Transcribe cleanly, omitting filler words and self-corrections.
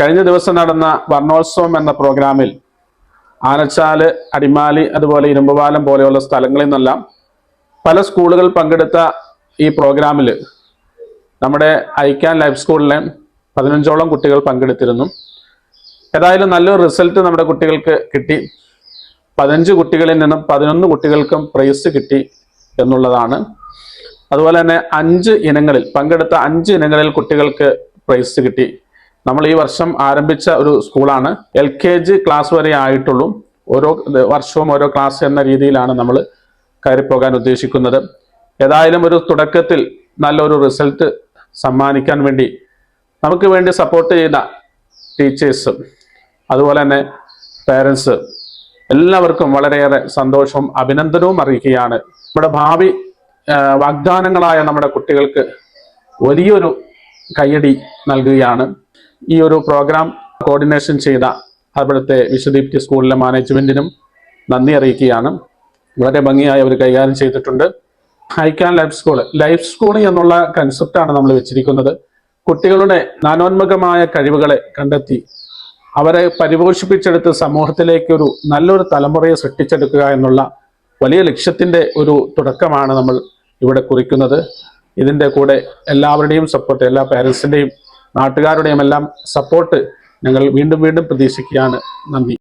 കഴിഞ്ഞ ദിവസം നടന്ന വർണ്ണോത്സവം എന്ന പ്രോഗ്രാമിൽ ആനച്ചാല്, അടിമാലി, അതുപോലെ ഇരുമ്പുപാലം പോലെയുള്ള സ്ഥലങ്ങളിൽ നിന്നെല്ലാം പല സ്കൂളുകൾ പങ്കെടുത്ത ഈ പ്രോഗ്രാമിൽ നമ്മുടെ ഐക്യാൻ ലൈഫ് സ്കൂളിലെ 15ഓളം കുട്ടികൾ പങ്കെടുത്തിരുന്നു. ഏതായാലും നല്ലൊരു റിസൾട്ട് നമ്മുടെ കുട്ടികൾക്ക് കിട്ടി. 15 കുട്ടികളിൽ നിന്നും 11 കുട്ടികൾക്കും പ്രൈസ് കിട്ടി എന്നുള്ളതാണ്. അതുപോലെ തന്നെ 5 ഇനങ്ങളിൽ പങ്കെടുത്ത 5 ഇനങ്ങളിൽ കുട്ടികൾക്ക് പ്രൈസ് കിട്ടി. നമ്മൾ ഈ വർഷം ആരംഭിച്ച ഒരു സ്കൂളാണ്. LKG ക്ലാസ് വരെ ആയിട്ടുള്ളൂ. ഓരോ വർഷവും ഓരോ ക്ലാസ് എന്ന രീതിയിലാണ് നമ്മൾ കയറിപ്പോകാൻ ഉദ്ദേശിക്കുന്നത്. ഏതായാലും ഒരു തുടക്കത്തിൽ നല്ലൊരു റിസൾട്ട് സമ്മാനിക്കാൻ വേണ്ടി നമുക്ക് വേണ്ടി സപ്പോർട്ട് ചെയ്ത ടീച്ചേഴ്സ്, അതുപോലെ തന്നെ പേരൻസ് എല്ലാവർക്കും വളരെയേറെ സന്തോഷവും അഭിനന്ദനവും അറിയിക്കുകയാണ്. നമ്മുടെ ഭാവി വാഗ്ദാനങ്ങളായ നമ്മുടെ കുട്ടികൾക്ക് വലിയൊരു കയ്യടി നൽകുകയാണ്. ഈ ഒരു പ്രോഗ്രാം കോർഡിനേഷൻ ചെയ്ത അവിടുത്തെ വിശ്വദീപ്തി സ്കൂളിലെ മാനേജ്മെന്റിനും നന്ദി അറിയിക്കുകയാണ്. വളരെ ഭംഗിയായി അവർ കൈകാര്യം ചെയ്തിട്ടുണ്ട്. ഐക്യാൻ ലൈഫ് സ്കൂൾ എന്നുള്ള കൺസെപ്റ്റാണ് നമ്മൾ വെച്ചിരിക്കുന്നത്. കുട്ടികളുടെ നാനോന്മുഖമായ കഴിവുകളെ കണ്ടെത്തി അവരെ പരിപോഷിപ്പിച്ചെടുത്ത് സമൂഹത്തിലേക്ക് ഒരു നല്ലൊരു തലമുറയെ സൃഷ്ടിച്ചെടുക്കുക എന്നുള്ള വലിയ ലക്ഷ്യത്തിന്റെ ഒരു തുടക്കമാണ് നമ്മൾ ഇവിടെ കുറിക്കുന്നത്. ഇതിൻ്റെ കൂടെ എല്ലാവരുടെയും സപ്പോർട്ട്, എല്ലാ പേരൻസിൻ്റെയും നാട്ടുകാരുടെയും എല്ലാം സപ്പോർട്ട് ഞങ്ങൾ വീണ്ടും പ്രതീക്ഷിക്കുകയാണ്. നന്ദി.